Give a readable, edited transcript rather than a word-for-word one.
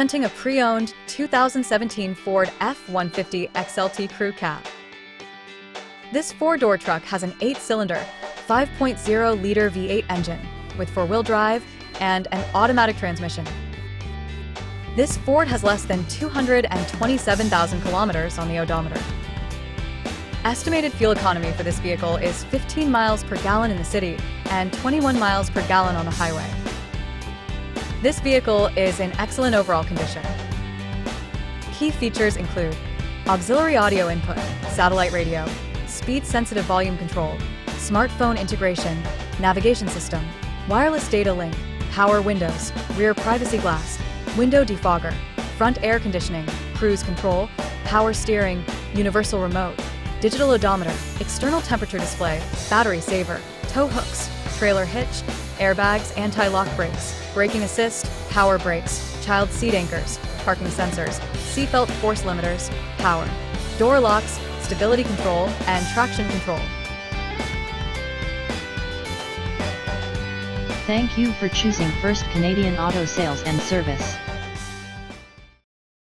Presenting a pre-owned 2017 Ford F-150 XLT Crew cab. This four-door truck has an 8-cylinder, 5.0-liter V8 engine with four-wheel drive and an automatic transmission. This Ford has less than 227,000 kilometers on the odometer. Estimated fuel economy for this vehicle is 15 miles per gallon in the city and 21 miles per gallon on the highway. This vehicle is in excellent overall condition. Key features include auxiliary audio input, satellite radio, speed-sensitive volume control, smartphone integration, navigation system, wireless data link, power windows, rear privacy glass, window defogger, front air conditioning, cruise control, power steering, universal remote, digital odometer, external temperature display, battery saver, tow hooks, trailer hitch, airbags, anti-lock brakes, braking assist, power brakes, child seat anchors, parking sensors, seatbelt force limiters, power, door locks, stability control, and traction control. Thank you for choosing First Canadian Auto Sales and Service.